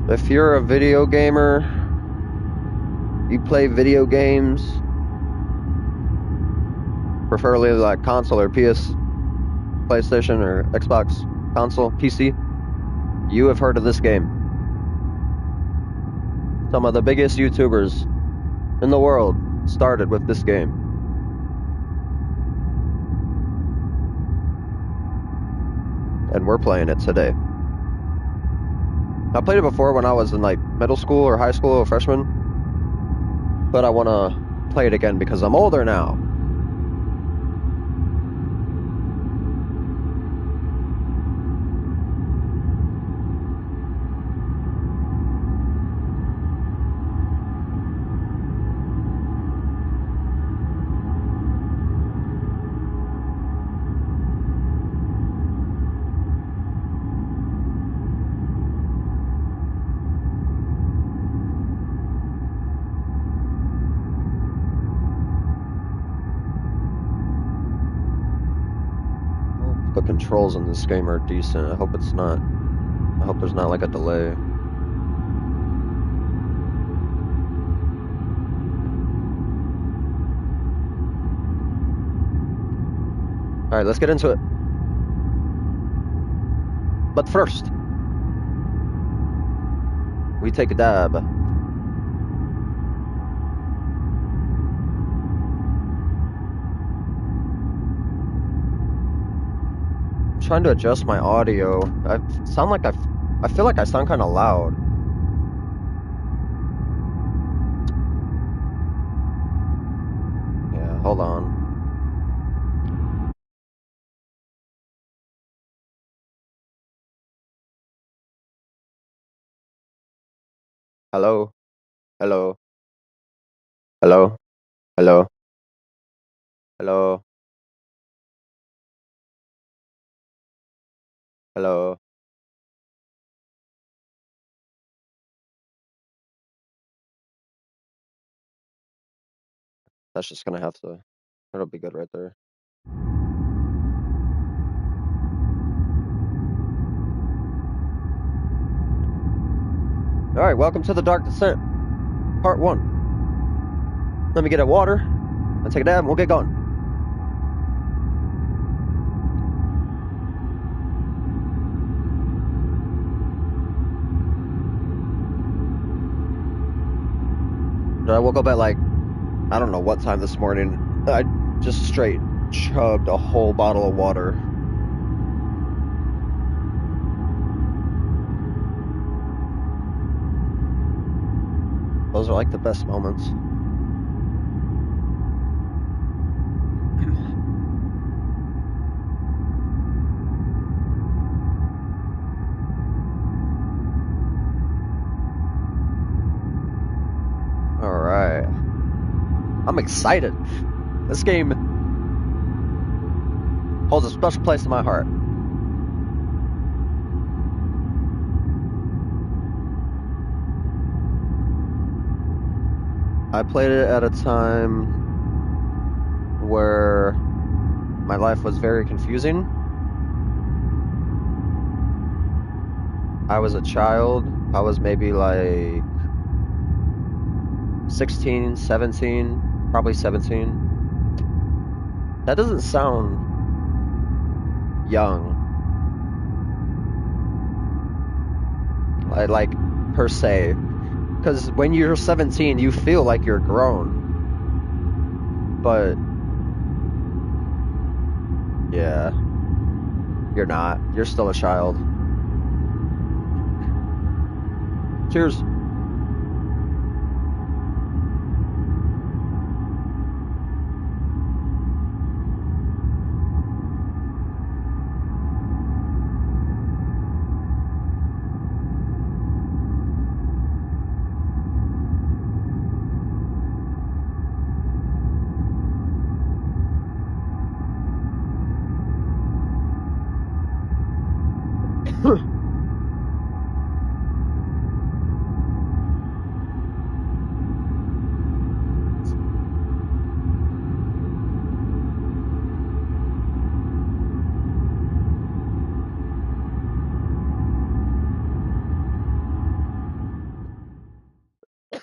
If you're a video gamer, you play video games, preferably like console or PS, PlayStation or Xbox console, PC, you have heard of this game. Some of the biggest YouTubers in the world started with this game. And we're playing it today. I played it before when I was in like middle school or high school, a freshman. But I want to play it again because I'm older now. The controls in this game are decent. I hope it's not. I hope there's not like a delay. Alright, let's get into it. But first, we take a dab. I'm trying to adjust my audio. I feel like I sound kind of loud. Yeah, hold on. Hello? Hello? Hello? Hello? Hello? Hello? That's just gonna have to. That'll be good right there. Alright, welcome to the Dark Descent, Part 1. Let me get a water and take a dab and we'll get going. I woke up at like, I don't know what time this morning. I just straight chugged a whole bottle of water. Those are like the best moments. Alright. I'm excited. This game holds a special place in my heart. I played it at a time where my life was very confusing. I was a child. I was maybe like 16, 17, probably 17. That doesn't sound young. Like per se. Because when you're 17, you feel like you're grown. But yeah, you're not. You're still a child. Cheers.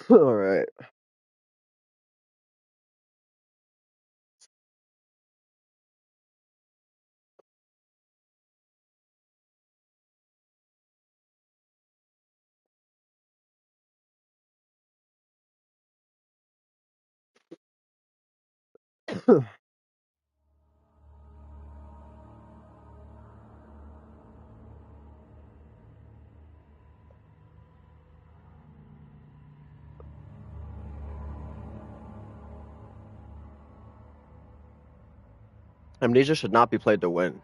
All right. Amnesia should not be played to win.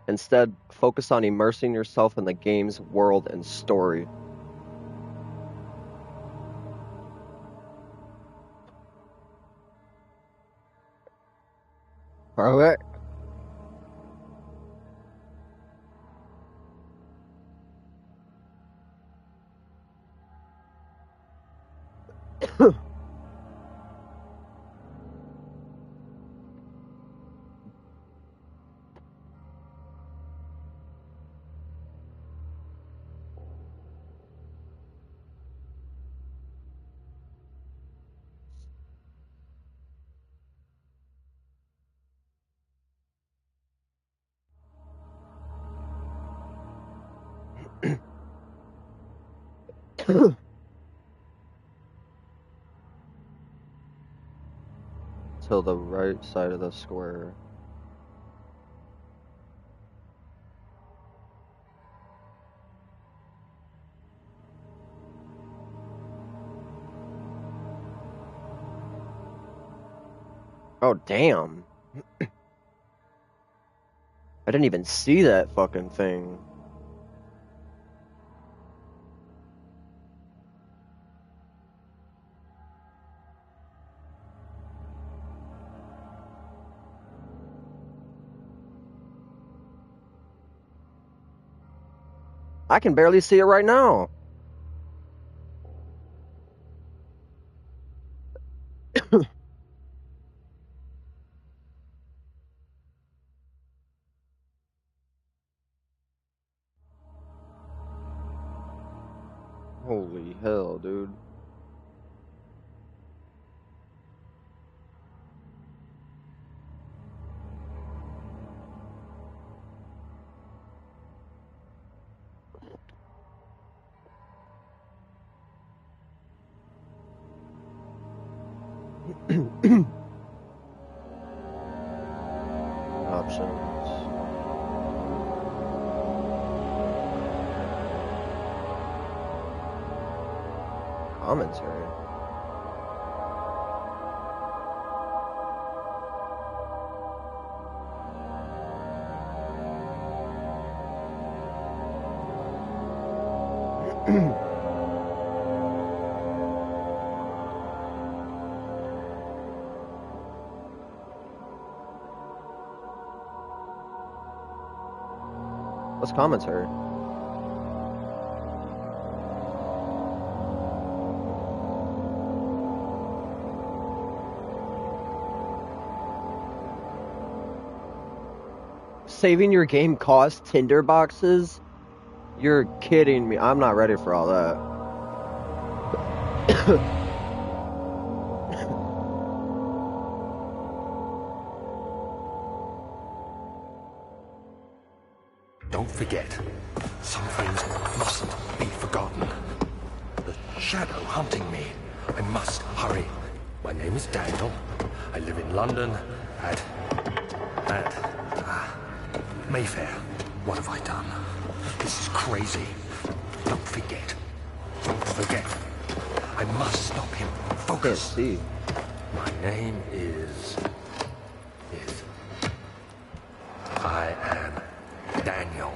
Instead, focus on immersing yourself in the game's world and story. All right. To the right side of the square. Oh, damn. I didn't even see that fucking thing. I can barely see it right now. Holy hell, dude. Options. Commentary. What's commentary? Saving your game costs Tinder boxes? You're kidding me. I'm not ready for all that. Don't forget, some things mustn't be forgotten. The shadow hunting me. I must hurry. My name is Daniel. I live in London at Mayfair. What have I done? This is crazy. Don't forget. Don't forget. I must stop him. Focus. See. My name is... I am Daniel.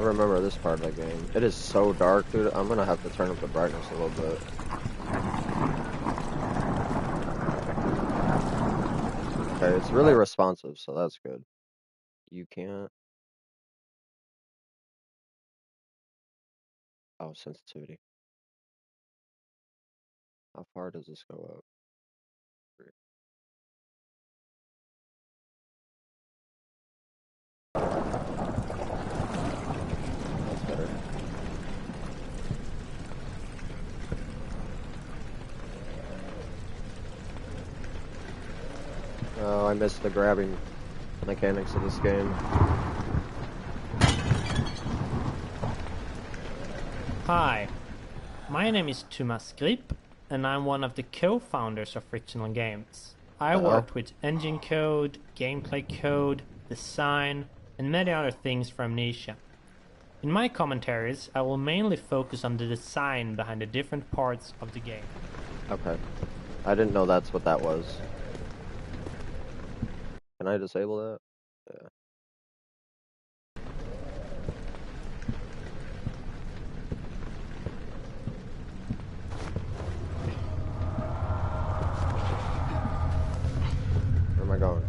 remember this part of the game. It is so dark, dude. I'm gonna have to turn up the brightness a little bit. Okay, it's really responsive, so that's good. You can't. Oh, sensitivity. How far does this go up? That's better. Oh, I missed the grabbing mechanics of this game. Hi, my name is Thomas Grip, and I'm one of the co-founders of Frictional Games. I worked with engine code, gameplay code, design, and many other things for Amnesia. In my commentaries, I will mainly focus on the design behind the different parts of the game. Okay. I didn't know that's what that was. Can I disable that? Yeah. Where am I going?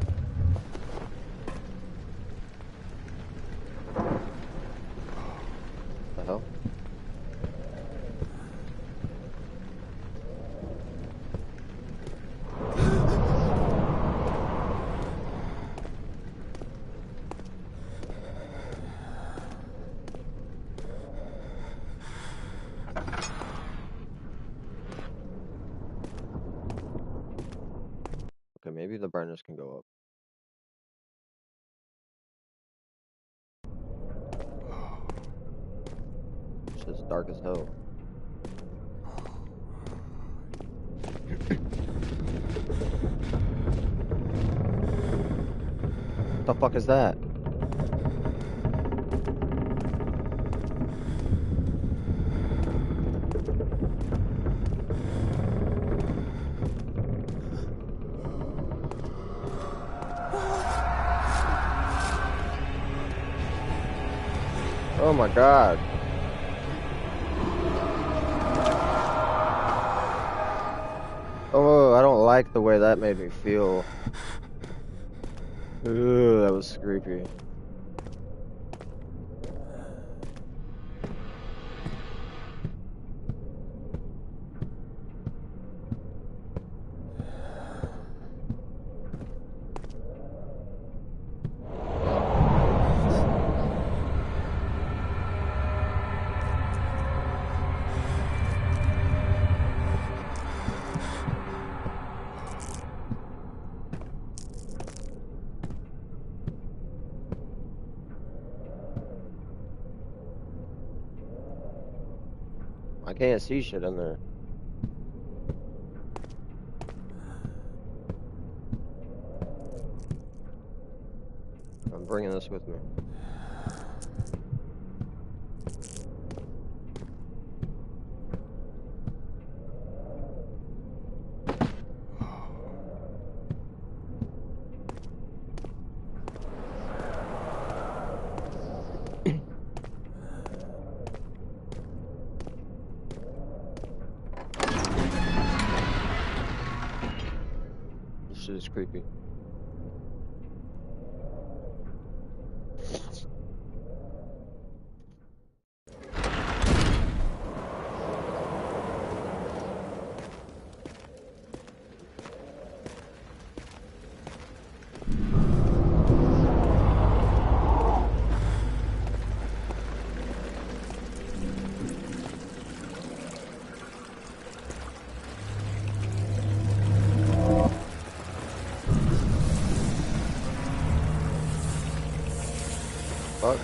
The hell? Okay, maybe the brightness can go up. It's just dark as hell. What the fuck is that? Oh my god. Oh, I don't like the way that made me feel. Ooh, that was creepy. I can't see shit in there. I'm bringing this with me. This shit is creepy. Fuck.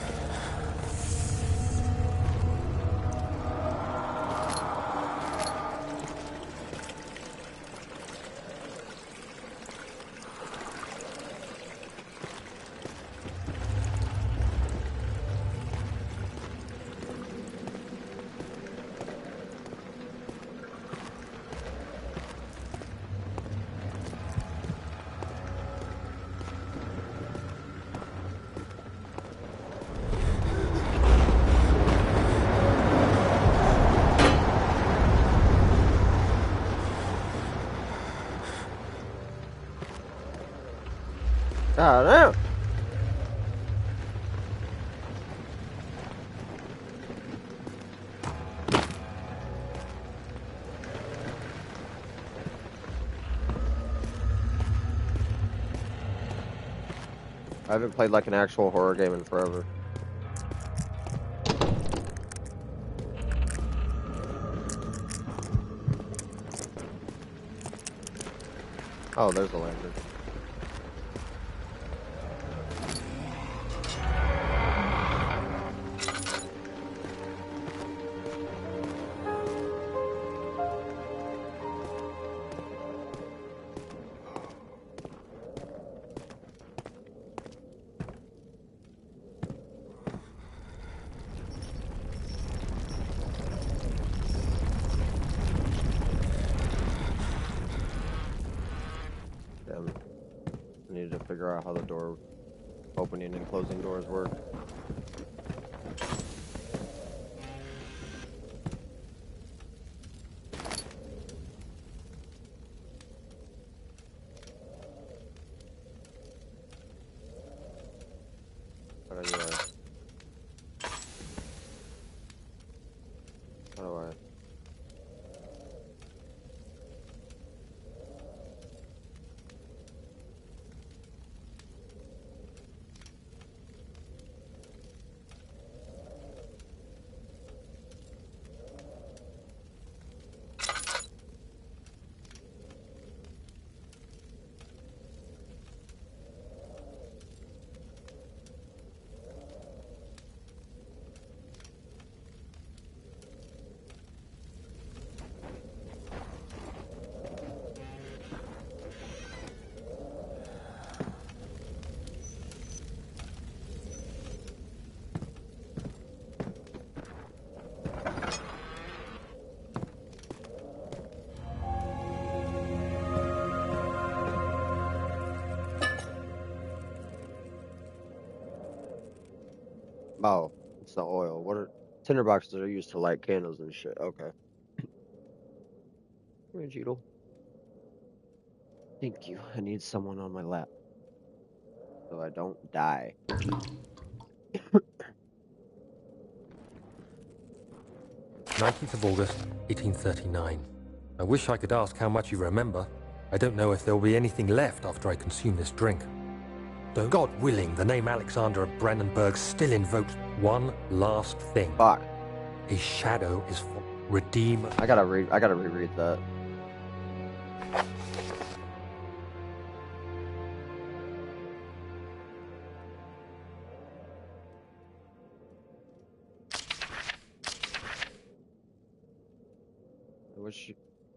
God damn. I haven't played like an actual horror game in forever. Oh, there's a lantern. Damn. I needed to figure out how the door opening and closing doors work. But anyway. How do I? Oh, it's the oil. What are tinderboxes are used to light candles and shit. Okay. Hey, Jeetle. Thank you. I need someone on my lap so I don't die. 19th of August, 1839. I wish I could ask how much you remember. I don't know if there will be anything left after I consume this drink. Though God willing, the name Alexander of Brandenburg still invokes one last thing. Fuck. A shadow is for redeem. I gotta reread that.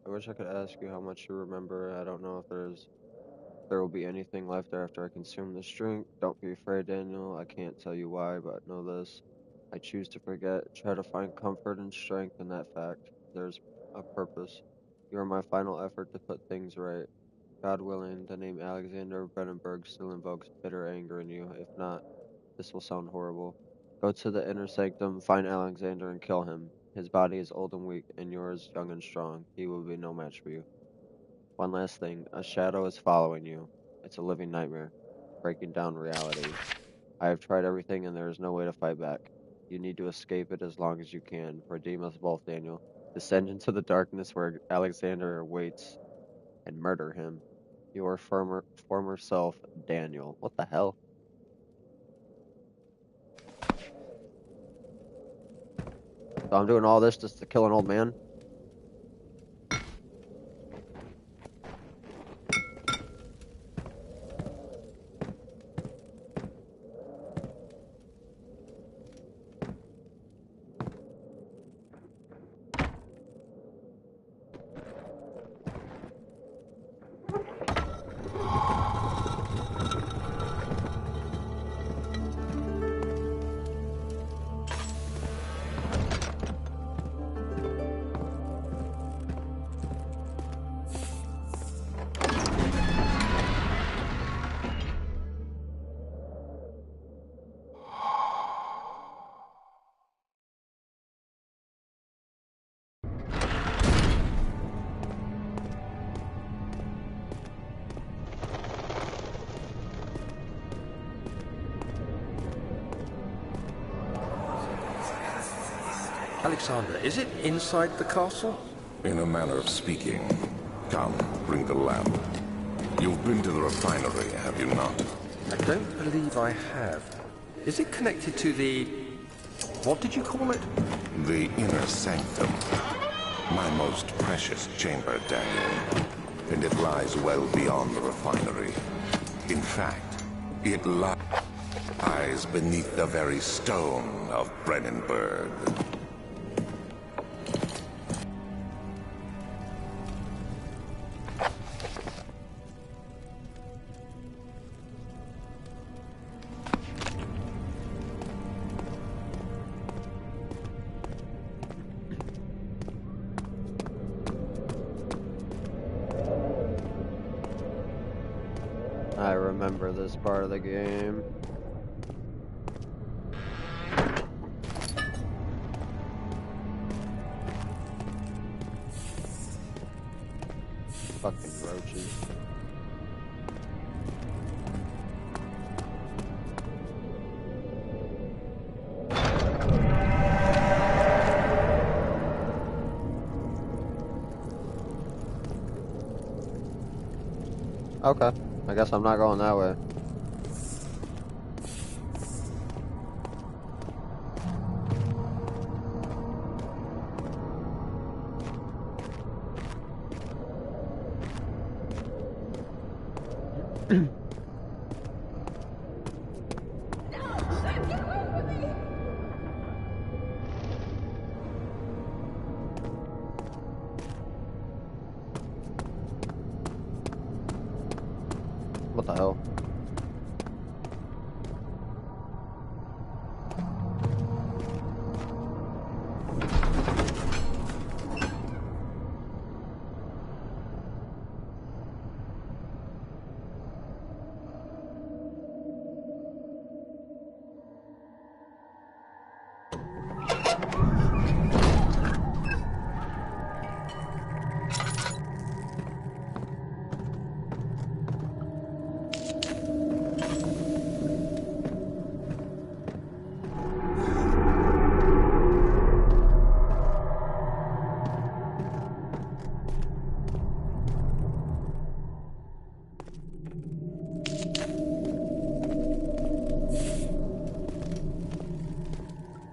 I wish I could ask you how much you remember. I don't know if there will be anything left after I consume this drink. Don't be afraid, Daniel. I can't tell you why, but know this. I choose to forget. Try to find comfort and strength in that fact. There's a purpose. You are my final effort to put things right. God willing, the name Alexander of Brandenburg still invokes bitter anger in you. If not, this will sound horrible. Go to the inner sanctum, find Alexander, and kill him. His body is old and weak, and yours young and strong. He will be no match for you. One last thing. A shadow is following you. It's a living nightmare, breaking down reality. I have tried everything, and there is no way to fight back. You need to escape it as long as you can. Redeem us both, Daniel. Descend into the darkness where Alexander awaits, and murder him. Your former self, Daniel. What the hell? So I'm doing all this just to kill an old man? Alexander, is it inside the castle? In a manner of speaking. Come, bring the lamp. You've been to the refinery, have you not? I don't believe I have. Is it connected to the... what did you call it? The inner sanctum. My most precious chamber, Daniel. And it lies well beyond the refinery. In fact, it lies beneath the very stone of Brennenburg. I remember this part of the game. Fucking roaches. Okay, I guess I'm not going that way. What the hell?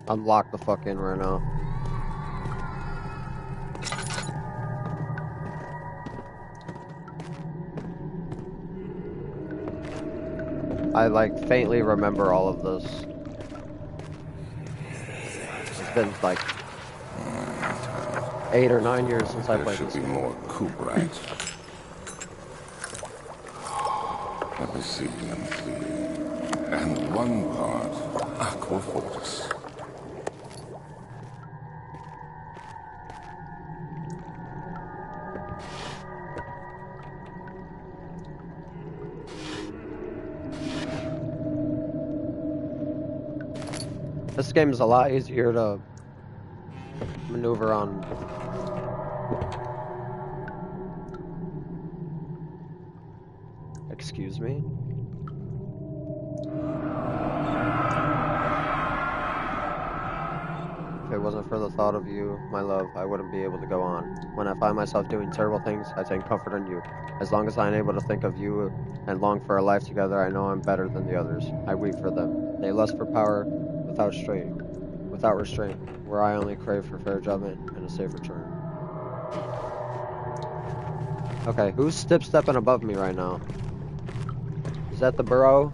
I'm locked the fuck in right now. I like faintly remember all of this. It's been like 8 or 9 years since I There played should this be game. more coop rats. Let me see, let me see. And one part aquafortis. This game is a lot easier to maneuver on. Excuse me? If it wasn't for the thought of you, my love, I wouldn't be able to go on. When I find myself doing terrible things, I take comfort in you. As long as I am able to think of you and long for a life together, I know I'm better than the others. I weep for them. They lust for power without restraint, where I only crave for fair judgment and a safe return. Okay, who's stepping above me right now? Is that the burrow?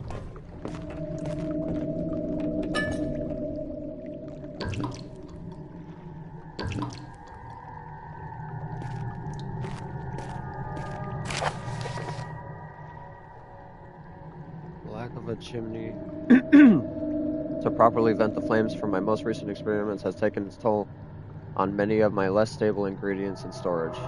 Lack of a chimney to properly vent the flames from my most recent experiments has taken its toll on many of my less stable ingredients in storage.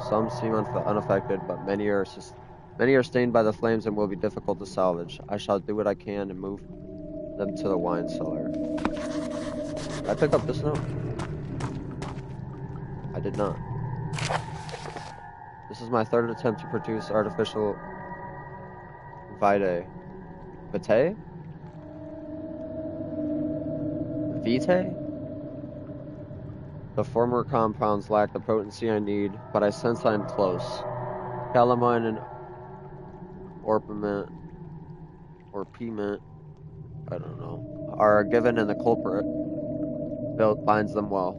Some seem unaffected, but many are stained by the flames and will be difficult to salvage. I shall do what I can and move them to the wine cellar. Did I pick up this note? I did not. This is my third attempt to produce artificial vitae. Vitae? Vitae? The former compounds lack the potency I need, but I sense I'm close. Calamine and orpiment, or piment, I don't know, are given in the culprit. Binds them well.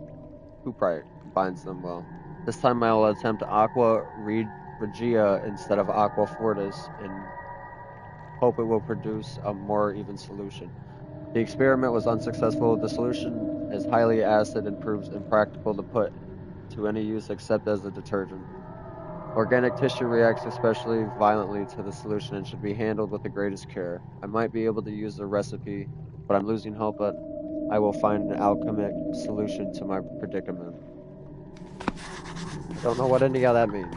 Cuprite binds them well. This time I will attempt Aqua Regia instead of Aqua Fortis and hope it will produce a more even solution. The experiment was unsuccessful. The solution is highly acid and proves impractical to put to any use except as a detergent. Organic tissue reacts especially violently to the solution and should be handled with the greatest care. I might be able to use the recipe, but I'm losing hope that I will find an alchemic solution to my predicament. I don't know what any of that means.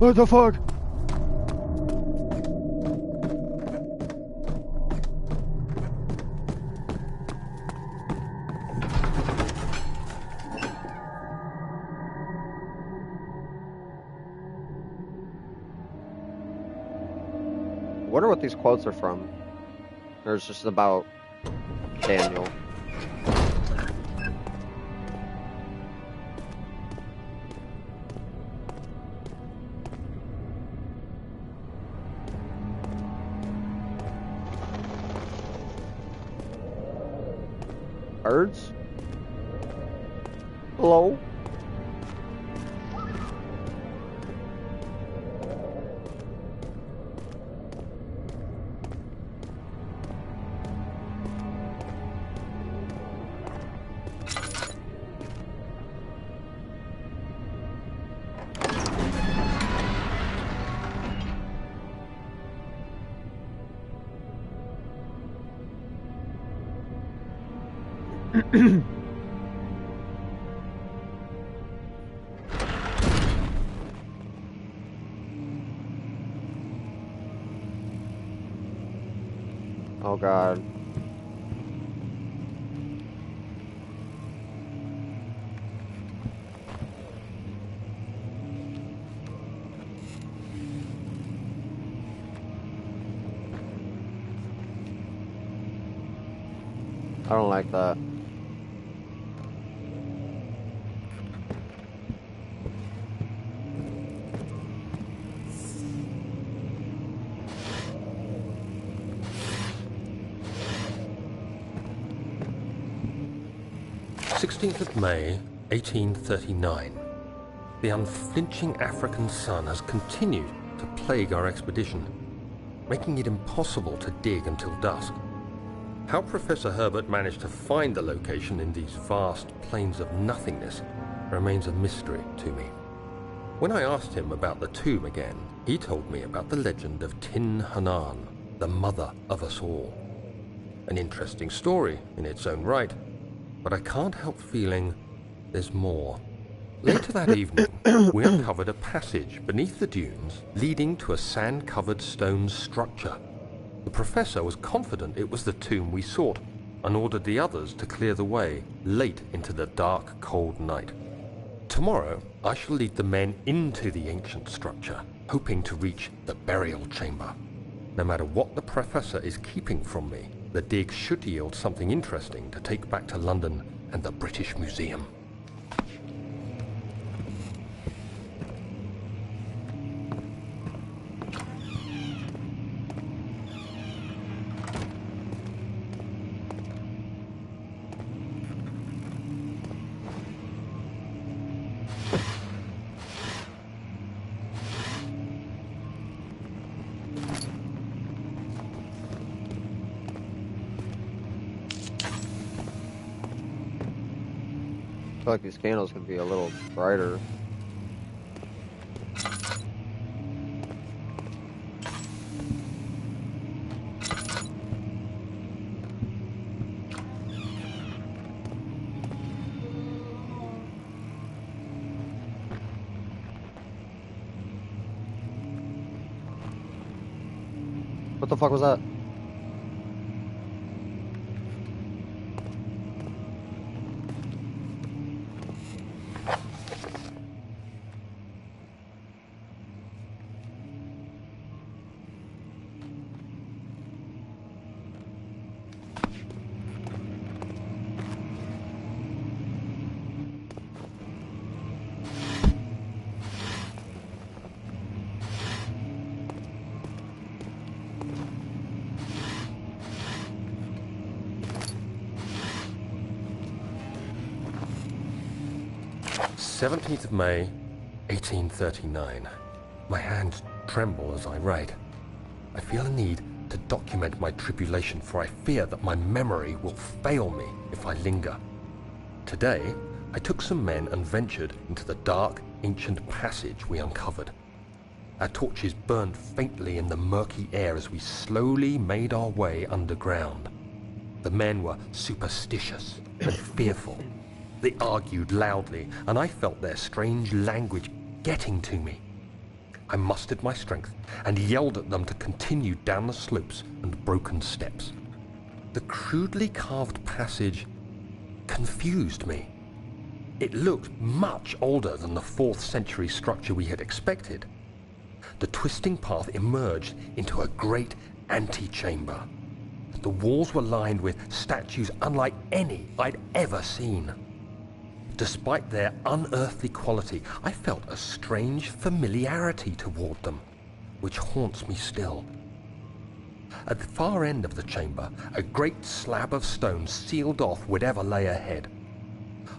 What the fuck? I wonder what these quotes are from. There's just about Daniel. Birds? Hello? Oh god. I don't like that. May 1839. The unflinching African sun has continued to plague our expedition, making it impossible to dig until dusk. How Professor Herbert managed to find the location in these vast plains of nothingness remains a mystery to me. When I asked him about the tomb again, he told me about the legend of Tin Hanan, the mother of us all. An interesting story in its own right, but I can't help feeling there's more. Later that evening, we uncovered a passage beneath the dunes leading to a sand-covered stone structure. The professor was confident it was the tomb we sought and ordered the others to clear the way late into the dark, cold night. Tomorrow, I shall lead the men into the ancient structure, hoping to reach the burial chamber. No matter what the professor is keeping from me, the dig should yield something interesting to take back to London and the British Museum. I feel like these candles could be a little brighter. What the fuck was that? 17th of May, 1839. My hands tremble as I write. I feel a need to document my tribulation, for I fear that my memory will fail me if I linger. Today, I took some men and ventured into the dark, ancient passage we uncovered. Our torches burned faintly in the murky air as we slowly made our way underground. The men were superstitious and fearful. They argued loudly, and I felt their strange language getting to me. I mustered my strength and yelled at them to continue down the slopes and broken steps. The crudely carved passage confused me. It looked much older than the 4th century structure we had expected. The twisting path emerged into a great antechamber. The walls were lined with statues unlike any I'd ever seen. Despite their unearthly quality, I felt a strange familiarity toward them, which haunts me still. At the far end of the chamber, a great slab of stone sealed off whatever lay ahead.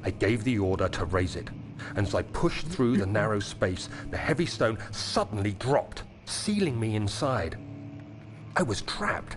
I gave the order to raise it, and as I pushed through the narrow space, the heavy stone suddenly dropped, sealing me inside. I was trapped.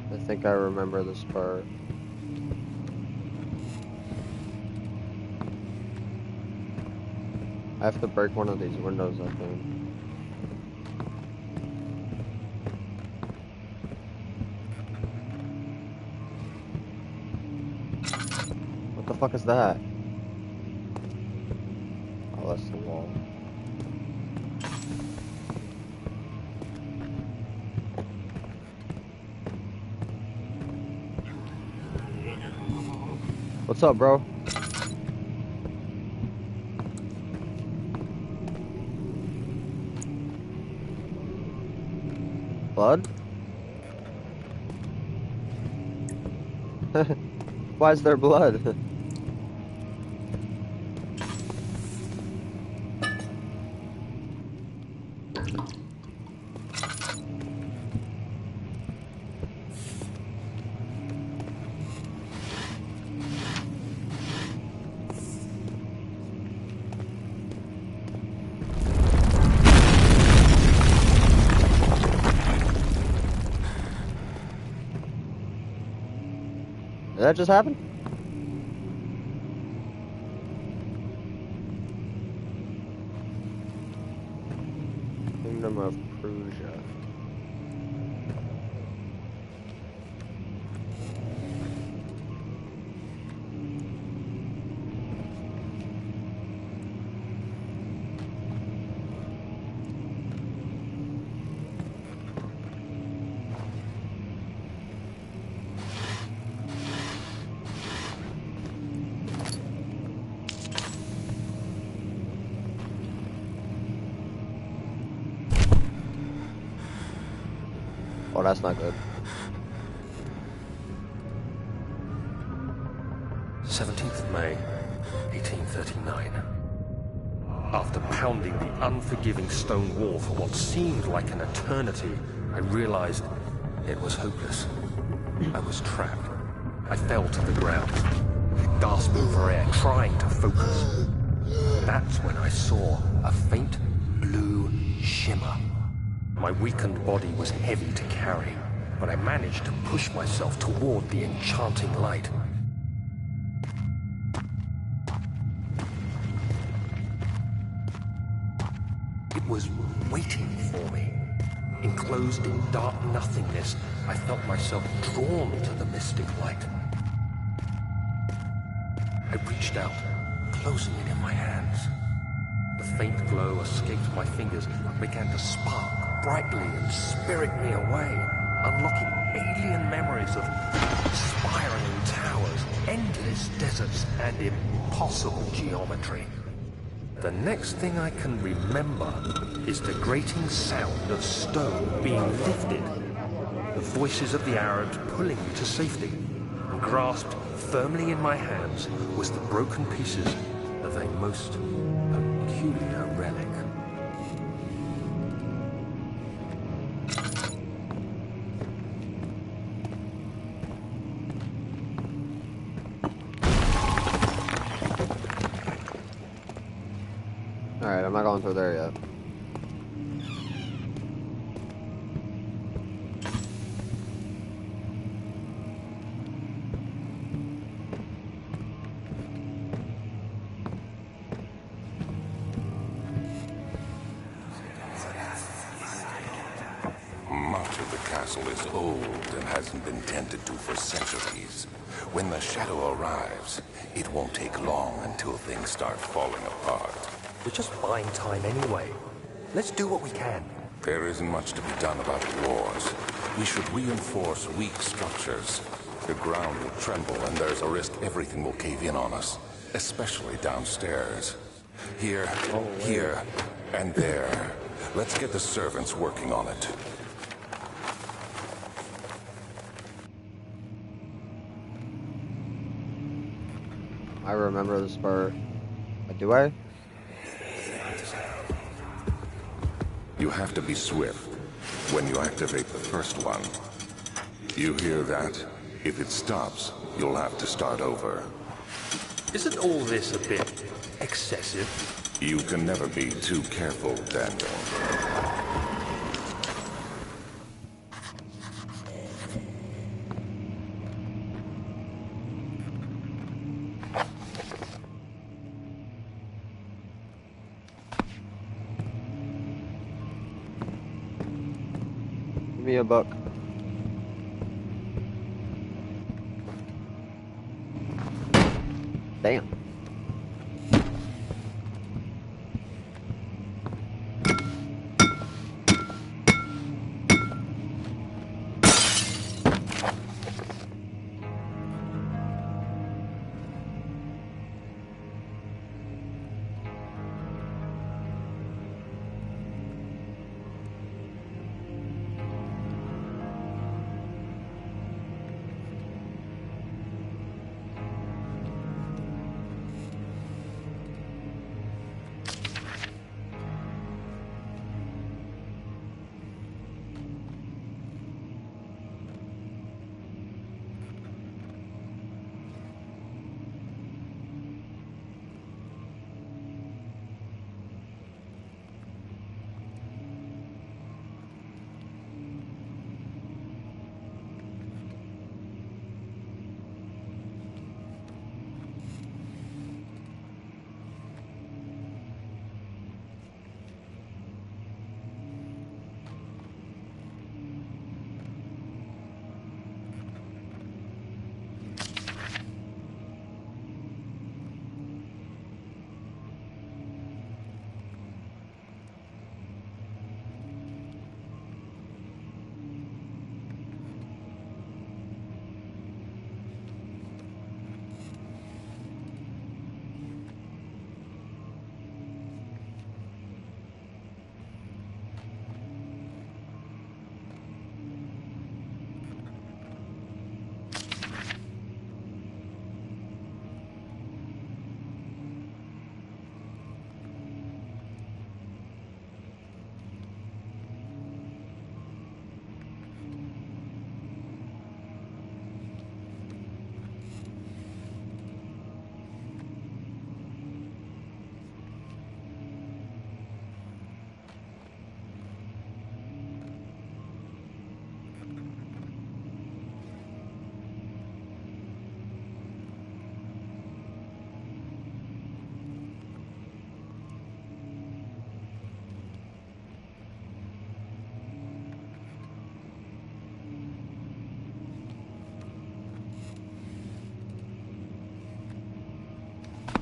I think I remember this part. I have to break one of these windows, I think. What the fuck is that? Oh, that's the wall. What's up, bro? Blood? Why is there blood? Did that just happen? Kingdom of Prussia. Oh, that's not good. 17th of May, 1839. After pounding the unforgiving stone wall for what seemed like an eternity, I realized it was hopeless. I was trapped. I fell to the ground, gasping for air, trying to focus. That's when I saw a faint blue shimmer. My weakened body was heavy to carry, but I managed to push myself toward the enchanting light. It was waiting for me. Enclosed in dark nothingness, I felt myself drawn to the mystic light. I reached out, closing it in my hands. The faint glow escaped my fingers and began to spark brightly and spirit me away, unlocking alien memories of spiraling towers, endless deserts, and impossible geometry. The next thing I can remember is the grating sound of stone being lifted, the voices of the Arabs pulling me to safety, and grasped firmly in my hands was the broken pieces of a most peculiar relic. Alright, I'm not going through there yet. Much of the castle is old and hasn't been tended to for centuries. When the shadow arrives, it won't take long until things start falling apart. We're just buying time anyway. Let's do what we can. There isn't much to be done about wars. We should reinforce weak structures. The ground will tremble and there's a risk everything will cave in on us, especially downstairs. Here, here, and there. Let's get the servants working on it. I remember this part. Do I? You have to be swift when you activate the first one. You hear that? If it stops, you'll have to start over. Isn't all this a bit excessive? You can never be too careful, Daniel. Give me a buck. Damn.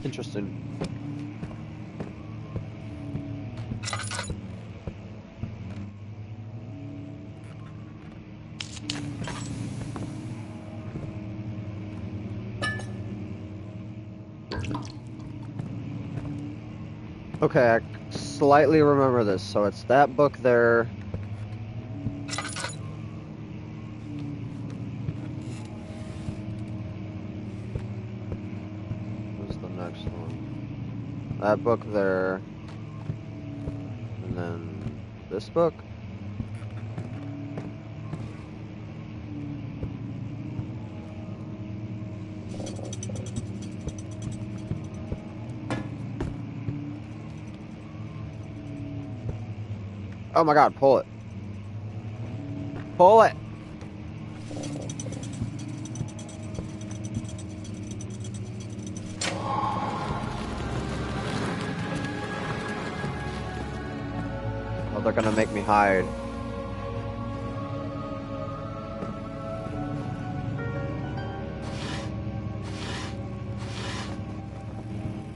Interesting. Okay, I slightly remember this. So it's that book there. What's the next one? That book there. And then this book? Oh my god, pull it. Pull it! Oh, they're gonna make me hide.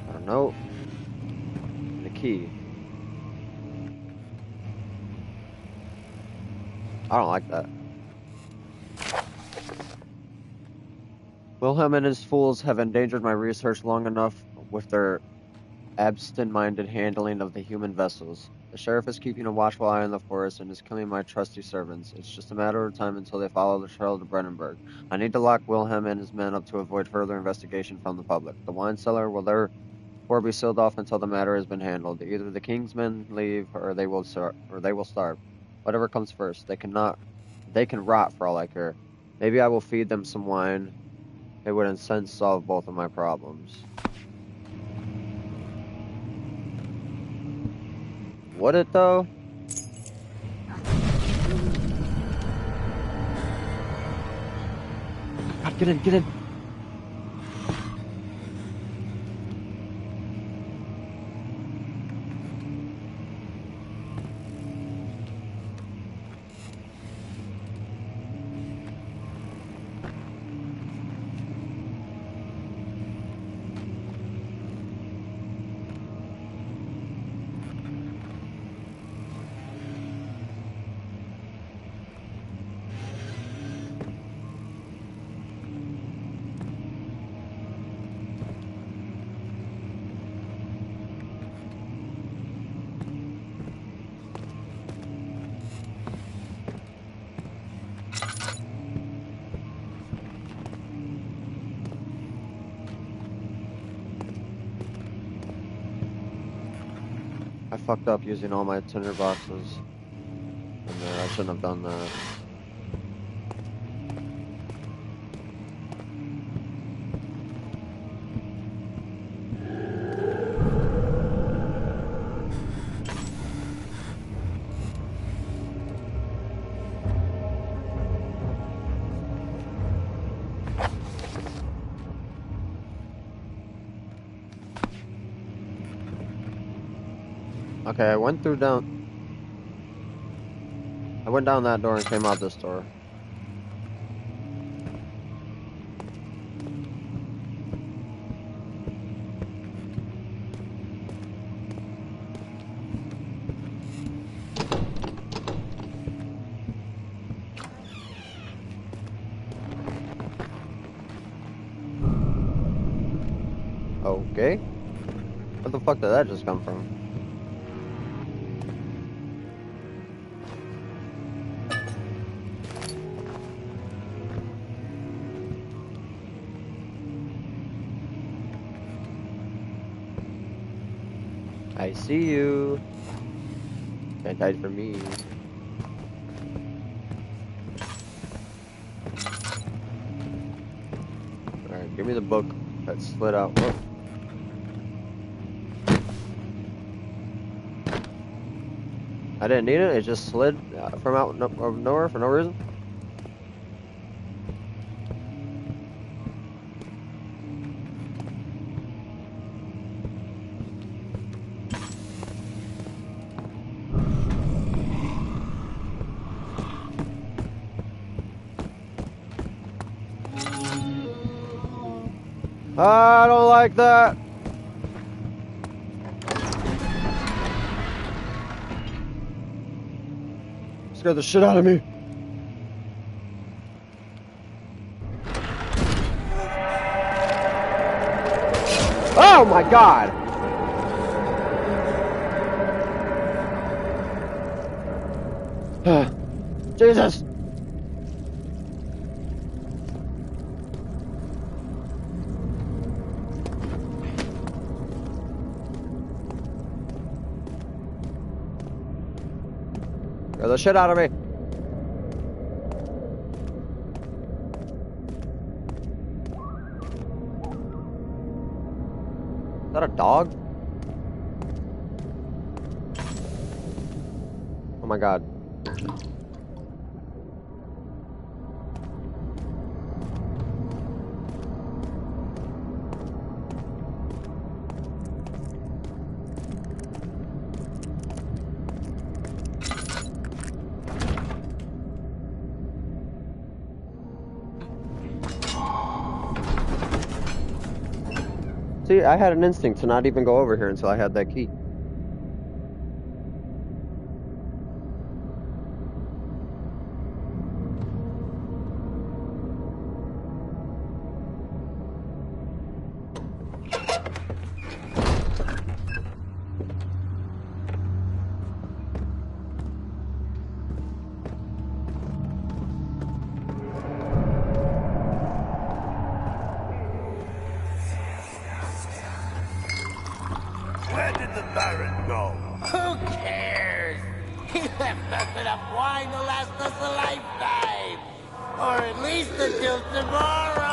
I don't know. The key. I don't like that. Wilhelm and his fools have endangered my research long enough with their absent-minded handling of the human vessels. The sheriff is keeping a watchful eye on the forest and is killing my trusty servants. It's just a matter of time until they follow the trail to Brennenburg. I need to lock Wilhelm and his men up to avoid further investigation from the public. The wine cellar will therefore be sealed off until the matter has been handled. Either the king's men leave, or they will starve. Whatever comes first. They can rot for all I care. Maybe I will feed them some wine. It would in sense solve both of my problems. Would it though? God, get in, get in! I fucked up using all my tinder boxes. And I shouldn't have done that. Okay, I went down that door and came out this door. Okay. Where the fuck did that just come from? I see you. Can't hide from me. Alright, give me the book that slid out. Whoa. I didn't need it, it just slid from out of nowhere for no reason. I don't like that. Scared the shit out of me. Oh my god. Jesus! Scare the shit out of me! Is that a dog? Oh my god. See, I had an instinct to not even go over here until I had that key. Where did the Baron go? Who cares? He left us enough wine to last us a lifetime. Or at least until tomorrow.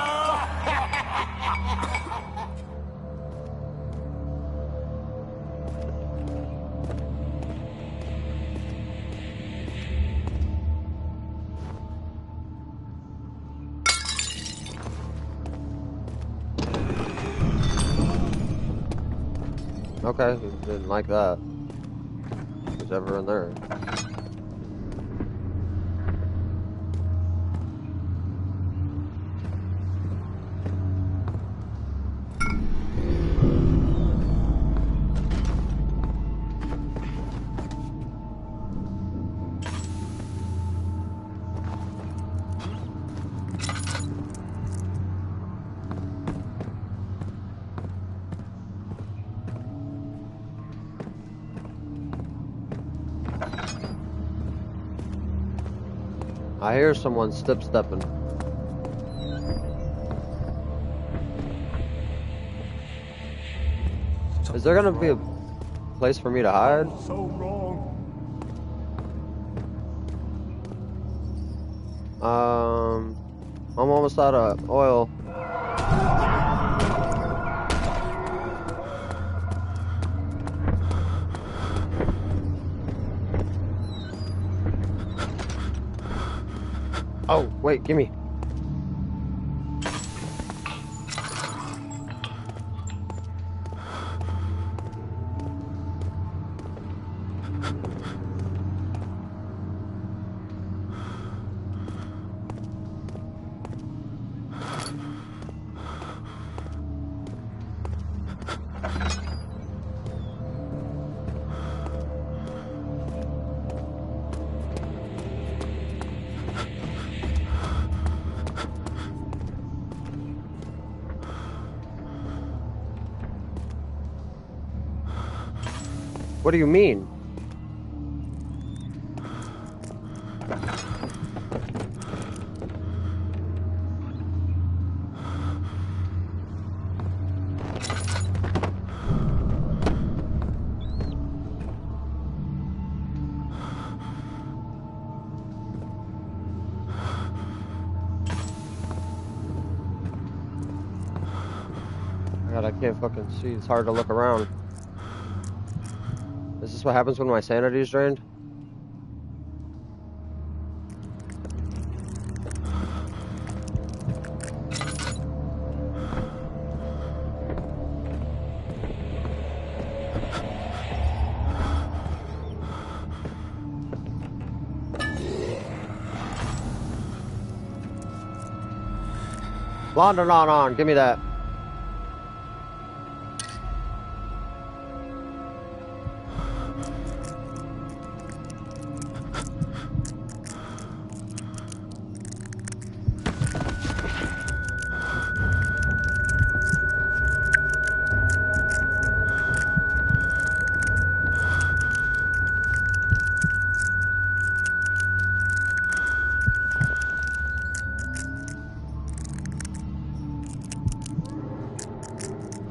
Okay, didn't like that. Who's ever in there? I hear someone stepping. Is there gonna be a place for me to hide? So wrong. I'm almost out of oil. Oh, wait, gimme. What do you mean? God, I can't fucking see. It's hard to look around. Is this what happens when my sanity is drained? London on, give me that.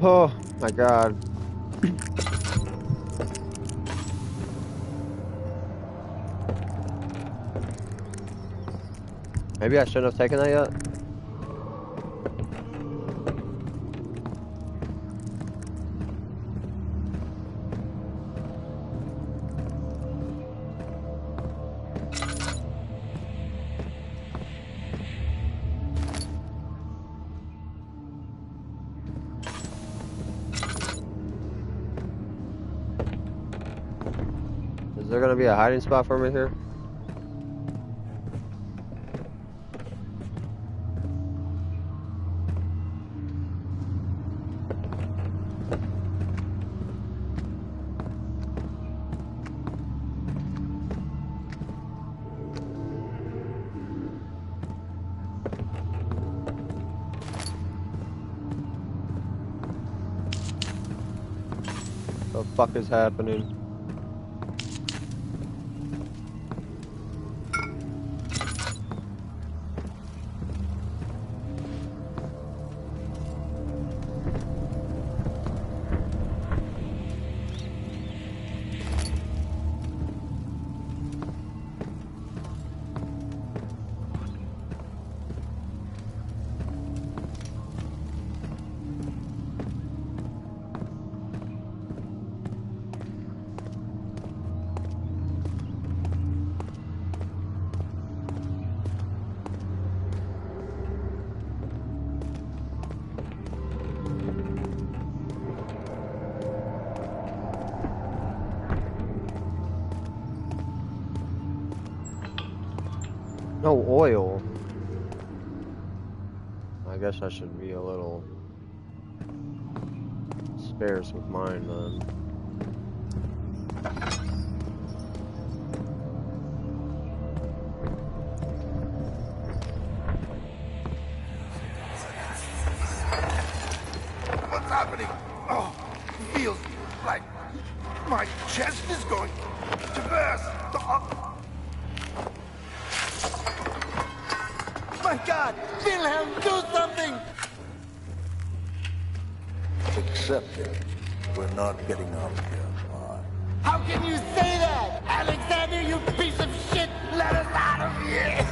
Oh my god. Maybe I shouldn't have taken that yet. Is there gonna be a hiding spot for me here? The fuck is happening? No oil. I guess I should be a little sparse with mine then. What's happening? Oh, feels like my chest is going to burst. Oh. My God! Wilhelm, do something! Accept it. We're not getting out of here alive. How can you say that? Alexander, you piece of shit! Let us out of here!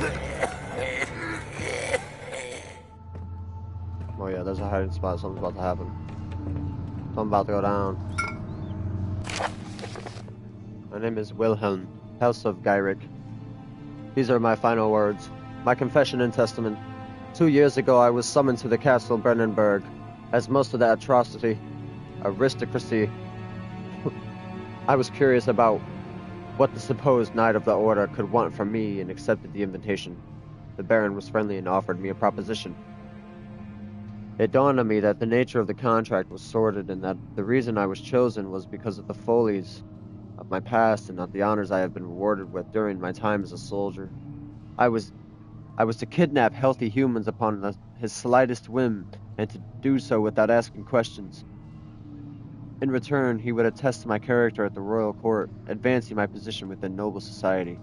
Oh yeah, there's a hiding spot. Something's about to happen. Something about to go down. My name is Wilhelm, House of Gyrick. These are my final words. My confession and testament. 2 years ago, I was summoned to the castle Brennenburg, as most of the aristocracy. I was curious about what the supposed Knight of the Order could want from me and accepted the invitation. The Baron was friendly and offered me a proposition. It dawned on me that the nature of the contract was sordid and that the reason I was chosen was because of the follies of my past and not the honors I have been rewarded with during my time as a soldier. I was to kidnap healthy humans upon his slightest whim, and to do so without asking questions. In return, he would attest my character at the royal court, advancing my position within noble society.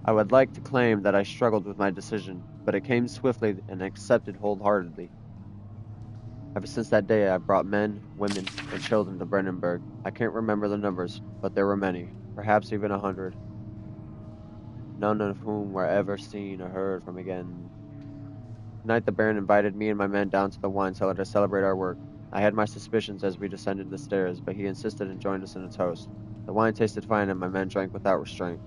I would like to claim that I struggled with my decision, but it came swiftly and accepted wholeheartedly. Ever since that day, I brought men, women, and children to Brennenburg. I can't remember the numbers, but there were many, perhaps even 100. None of whom were ever seen or heard from again. Tonight the Baron invited me and my men down to the wine cellar to celebrate our work. I had my suspicions as we descended the stairs, but he insisted and joined us in a toast. The wine tasted fine and my men drank without restraint.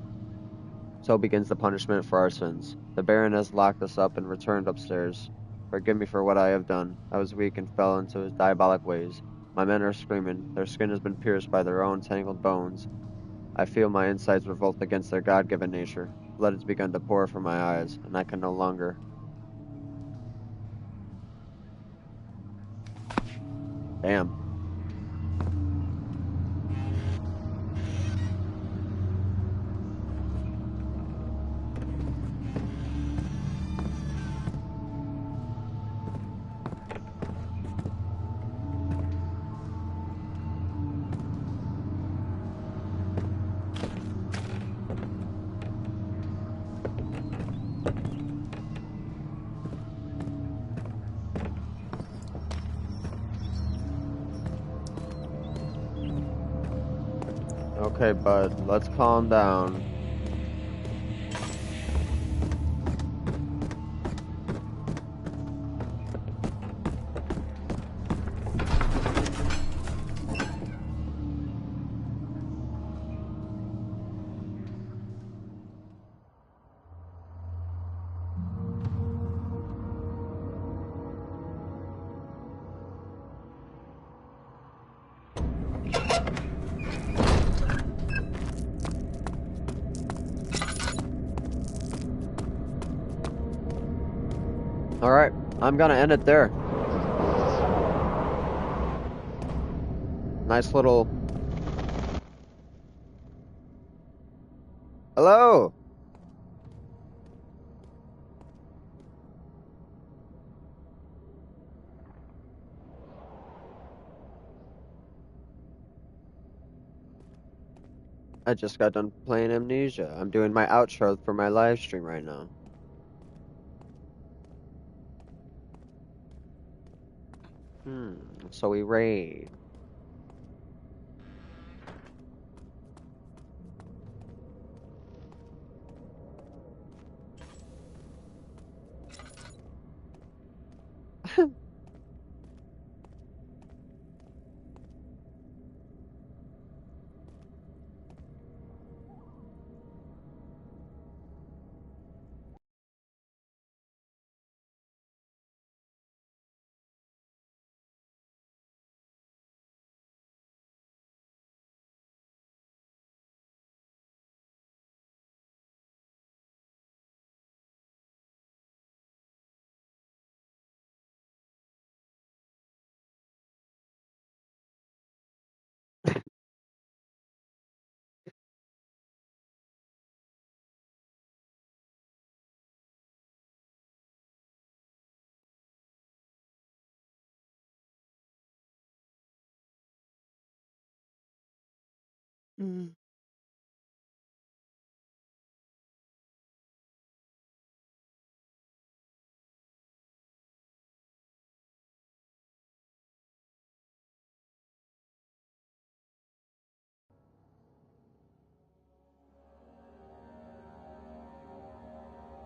So begins the punishment for our sins. The Baron has locked us up and returned upstairs. Forgive me for what I have done. I was weak and fell into his diabolic ways. My men are screaming. Their skin has been pierced by their own tangled bones. I feel my insides revolt against their God-given nature. Blood has begun to pour from my eyes, and I can no longer. Damn. Okay, bud, let's calm down. Alright, I'm gonna end it there. Nice little... Hello! I just got done playing Amnesia. I'm doing my outro for my live stream right now. So we raid.